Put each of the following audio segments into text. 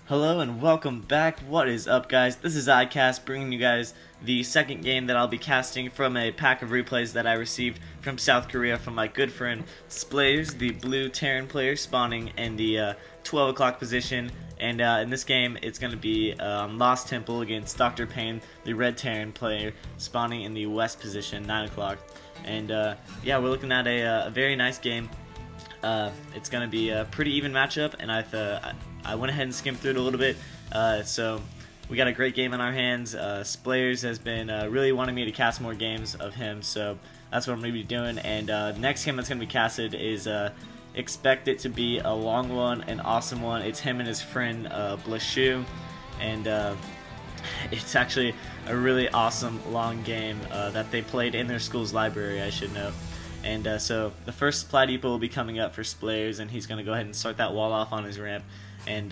Hello and welcome back. What is up, guys? This is iCast bringing you guys the second game that I'll be casting from a pack of replays that I received from South Korea from my good friend Splayers, the blue Terran player spawning in the 12 o'clock position. And in this game, it's going to be Lost Temple against DrPain, the red Terran player spawning in the west position, 9 o'clock. And yeah, we're looking at a very nice game. It's going to be a pretty even matchup, and I went ahead and skimmed through it a little bit, so we got a great game in our hands. Splayers has been really wanting me to cast more games of him, so that's what I'm going to be doing. And next game that's going to be casted is expect it to be a long one, an awesome one. It's him and his friend Blashu, and it's actually a really awesome long game that they played in their school's library, I should note. And so the first supply depot will be coming up for Splayers, and he's going to go ahead and start that wall off on his ramp. And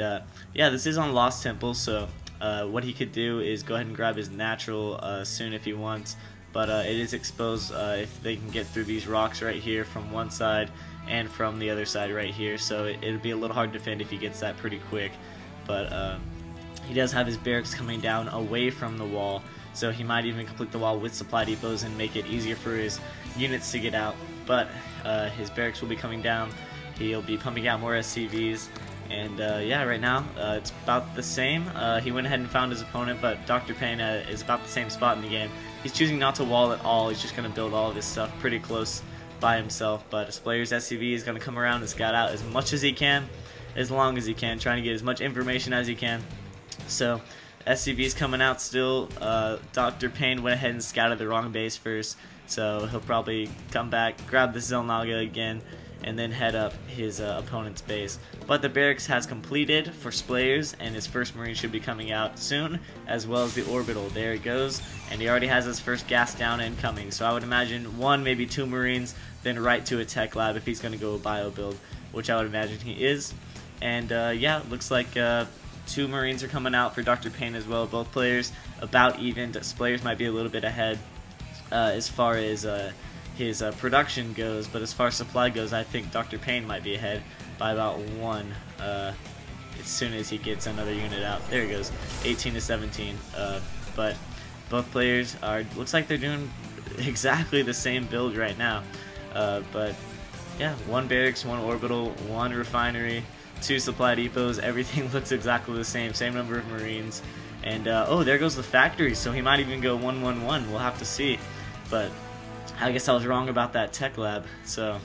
yeah, this is on Lost Temple, so what he could do is go ahead and grab his natural soon if he wants, but it is exposed if they can get through these rocks right here from one side and from the other side right here, so it'll be a little hard to defend if he gets that pretty quick. But he does have his barracks coming down away from the wall, so he might even complete the wall with supply depots and make it easier for his units to get out. But his barracks will be coming down, he'll be pumping out more SCVs, and yeah, right now it's about the same. He went ahead and found his opponent, but DrPain is about the same spot in the game. He's choosing not to wall at all, he's just going to build all of his stuff pretty close by himself. But Splayer's SCV is going to come around and scout out as much as he can, as long as he can, trying to get as much information as he can. So SCV is coming out still. DrPain went ahead and scouted the wrong base first, so he'll probably come back, grab the Zelnaga again, and then head up his opponent's base. But the barracks has completed for Splayers, and his first Marine should be coming out soon, as well as the orbital. There it goes, and he already has his first gas down incoming. So I would imagine one, maybe two Marines, then right to a tech lab if he's going to go bio build, which I would imagine he is. And yeah, it looks like two Marines are coming out for DrPain as well. Both players about even. Splayers might be a little bit ahead as far as his production goes, but as far as supply goes, I think DrPain might be ahead by about one as soon as he gets another unit out. There he goes, 18 to 17. But both players looks like they're doing exactly the same build right now. But yeah, one barracks, one orbital, one refinery, two supply depots. Everything looks exactly the same number of Marines. And oh, there goes the factory, so he might even go 1-1-1. We'll have to see. But I guess I was wrong about that tech lab, so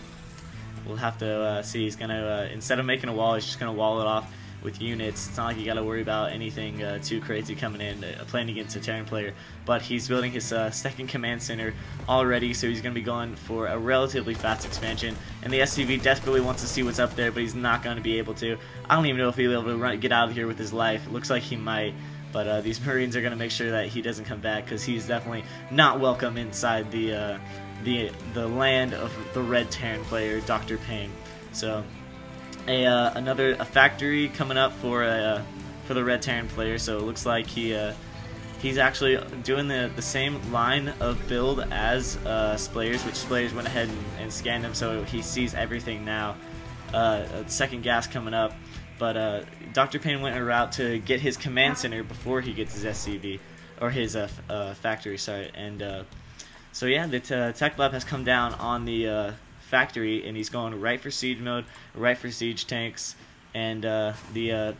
we'll have to see. He's gonna instead of making a wall, he's just gonna wall it off with units. It's not like you gotta worry about anything too crazy coming in playing against a Terran player. But he's building his second command center already, so he's gonna be going for a relatively fast expansion. And the SCV desperately wants to see what's up there, but he's not gonna be able to. I don't even know if he'll be able to get out of here with his life. It looks like he might. But these Marines are going to make sure that he doesn't come back, because he's definitely not welcome inside the land of the red Terran player, DrPain. So another factory coming up for the red Terran player. So it looks like he's actually doing the same line of build as Splayers, which Splayers went ahead and scanned him, so he sees everything now. Second gas coming up. But DrPain went a route to get his command center before he gets his SCV, or his factory, sorry. And so yeah, the tech lab has come down on the factory, and he's going right for siege mode, right for siege tanks. And the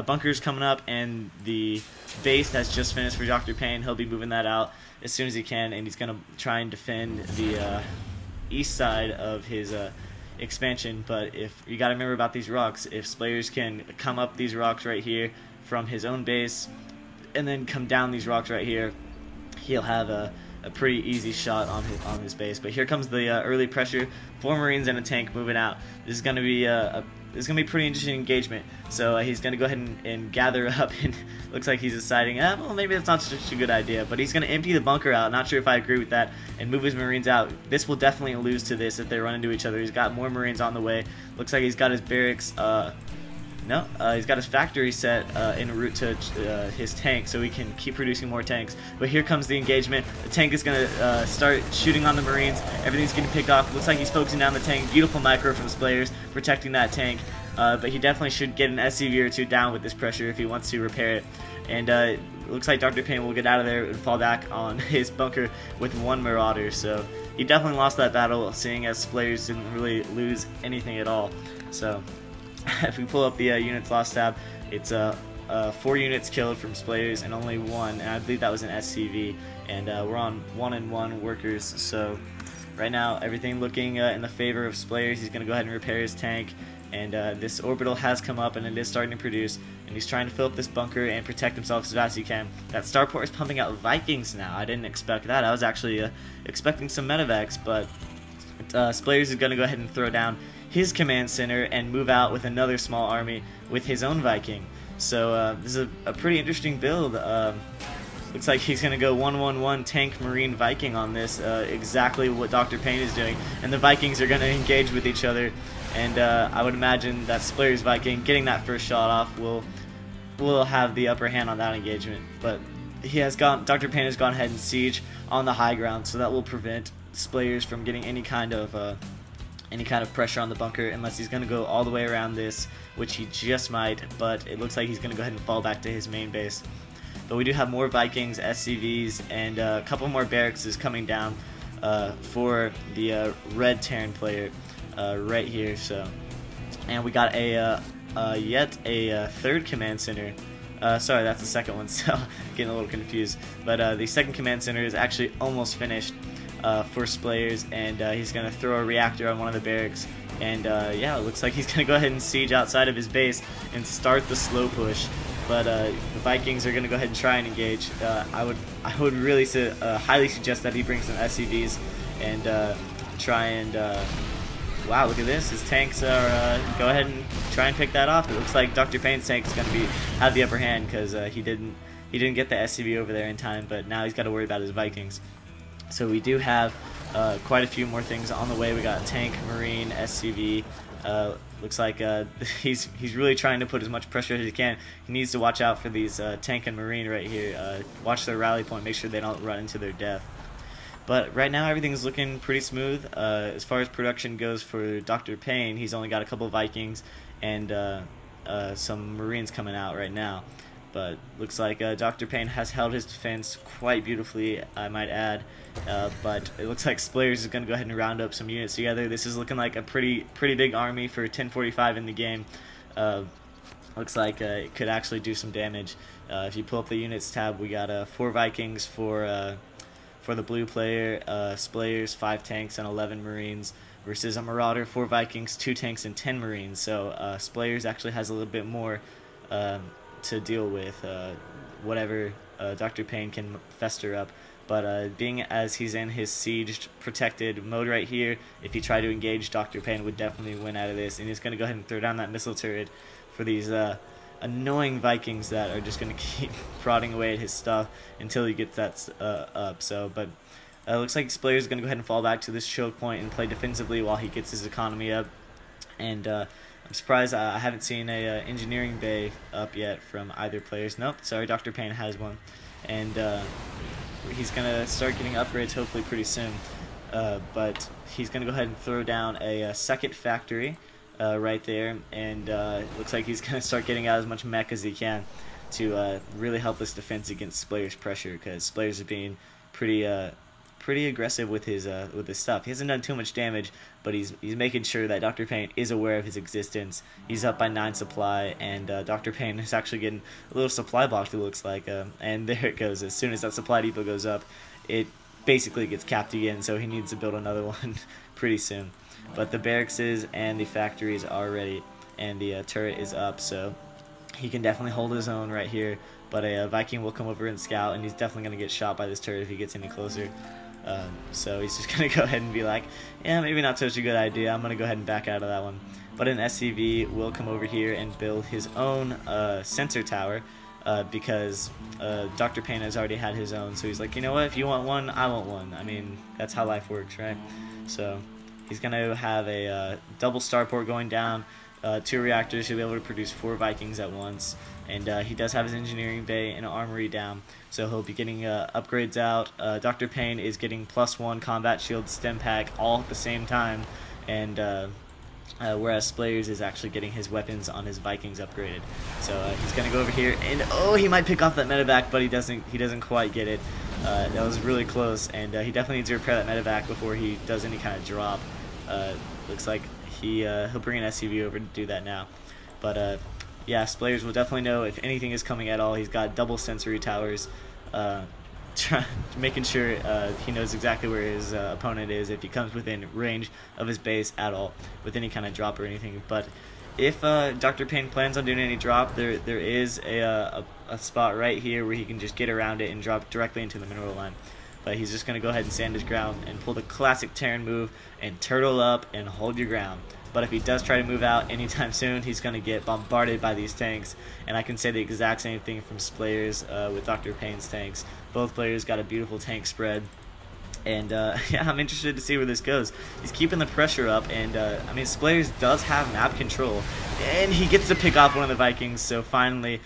bunker's coming up, and the base that's just finished for DrPain, he'll be moving that out as soon as he can, and he's going to try and defend the east side of his expansion. But if you got to remember about these rocks, if Splayers can come up these rocks right here from his own base and then come down these rocks right here, he'll have a pretty easy shot on his base. But here comes the early pressure. 4 Marines and a tank moving out. This is going to be pretty interesting engagement. So he's going to go ahead and gather up, and looks like he's deciding, well, maybe that's not such a good idea. But he's going to empty the bunker out. Not sure if I agree with that, and move his Marines out. This will definitely lose to this if they run into each other. He's got more Marines on the way. Looks like he's got his barracks. He's got his factory set en route to his tank, so he can keep producing more tanks. But here comes the engagement. The tank is going to start shooting on the Marines. Everything's getting picked off. Looks like he's focusing down the tank. Beautiful micro from Splayers, protecting that tank. but he definitely should get an SCV or two down with this pressure if he wants to repair it. And it looks like DrPain will get out of there and fall back on his bunker with one Marauder, so he definitely lost that battle, seeing as Splayers didn't really lose anything at all. So if we pull up the units lost tab, it's 4 units killed from Splayers and only 1, and I believe that was an SCV, and we're on 1-1 workers, so right now everything looking in the favor of Splayers. He's going to go ahead and repair his tank, and this orbital has come up and it is starting to produce, and he's trying to fill up this bunker and protect himself as fast as he can. That starport is pumping out Vikings now. I didn't expect that. I was actually expecting some medevacs, but Splayers is going to go ahead and throw down his command center and move out with another small army with his own Viking. So this is a pretty interesting build. Looks like he's going to go 1-1-1 tank marine Viking on this, exactly what DrPain is doing, and the Vikings are going to engage with each other, and I would imagine that Splayers Viking getting that first shot off will have the upper hand on that engagement. But DrPain has gone ahead and siege on the high ground, so that will prevent Splayers from getting any kind of pressure on the bunker, unless he's going to go all the way around this, which he just might, but it looks like he's going to go ahead and fall back to his main base. But we do have more Vikings, SCVs, and a couple more barracks is coming down for the red Terran player right here. So, and we got yet a third command center. Sorry, that's the second one, so getting a little confused. But the second command center is actually almost finished for Splayers, and he's going to throw a reactor on one of the barracks. And yeah, it looks like he's going to go ahead and siege outside of his base and start the slow push. But the Vikings are going to go ahead and try and engage. I would really highly suggest that he brings some SCVs and try and wow, look at this. His tanks are go ahead and try and pick that off. It looks like DrPain's tank is going to have the upper hand, because he didn't get the SCV over there in time. But now he's got to worry about his Vikings. So we do have quite a few more things on the way. We got tank, marine, SCV. Looks like he's really trying to put as much pressure as he can. He needs to watch out for these tank and marine right here. Watch their rally point, make sure they don't run into their death. But right now everything's looking pretty smooth. As far as production goes for DrPain, he's only got a couple Vikings and some Marines coming out right now. But looks like DrPain has held his defense quite beautifully, I might add. But it looks like Splayers is going to go ahead and round up some units together. This is looking like a pretty big army for 1045 in the game. Looks like it could actually do some damage. If you pull up the units tab, we got 4 Vikings for the blue player, Splayers, 5 tanks, and 11 Marines, versus a Marauder, 4 Vikings, 2 tanks, and 10 Marines. So Splayers actually has a little bit more to deal with, whatever DrPain can fester up. But being as he's in his sieged protected mode right here, if he tried to engage, DrPain would definitely win out of this. And he's going to go ahead and throw down that missile turret for these annoying Vikings that are just going to keep prodding away at his stuff until he gets that up. So, but looks like Splayers is going to go ahead and fall back to this choke point and play defensively while he gets his economy up. And I'm surprised I haven't seen a engineering bay up yet from either players. Nope, sorry, DrPain has one. And he's going to start getting upgrades hopefully pretty soon. But he's going to go ahead and throw down a second factory right there. And it looks like he's going to start getting out as much mech as he can to really help this defense against Splayers' pressure, because Splayers is being pretty aggressive with his stuff. He hasn't done too much damage, but he's making sure that DrPain is aware of his existence. He's up by 9 supply, and DrPain is actually getting a little supply box, it looks like, and there it goes. As soon as that supply depot goes up, it basically gets capped again, so he needs to build another one pretty soon. But the barracks and the factories are ready, and the turret is up, so he can definitely hold his own right here. But a Viking will come over and scout, and he's definitely going to get shot by this turret if he gets any closer. So he's just going to go ahead and be like, yeah, maybe not such a good idea. I'm going to go ahead and back out of that one. But an SCV will come over here and build his own sensor tower, because DrPain has already had his own. So he's like, you know what, if you want one, I want one. I mean, that's how life works, right? So he's going to have a double starport going down, 2 reactors. He'll be able to produce 4 Vikings at once. And he does have his engineering bay and an armory down, so he'll be getting upgrades out. DrPain is getting +1 combat shield stem pack all at the same time, and whereas Splayers is actually getting his weapons on his Vikings upgraded. So he's gonna go over here, and oh, he might pick off that medevac, but he doesn't quite get it. That was really close, and he definitely needs to repair that medevac before he does any kind of drop. Looks like he'll bring an SCV over to do that now. But yeah, Splayers will definitely know if anything is coming at all. He's got double sensory towers, making sure he knows exactly where his opponent is if he comes within range of his base at all with any kind of drop or anything. But if DrPain plans on doing any drop, there is a spot right here where he can just get around it and drop directly into the mineral line. But he's just going to go ahead and stand his ground and pull the classic Terran move and turtle up and hold your ground. But if he does try to move out anytime soon, he's going to get bombarded by these tanks. And I can say the exact same thing from Splayers with DrPain's tanks. Both players got a beautiful tank spread. And yeah, I'm interested to see where this goes. He's keeping the pressure up, and I mean, Splayers does have map control, and he gets to pick off one of the Vikings. So finally,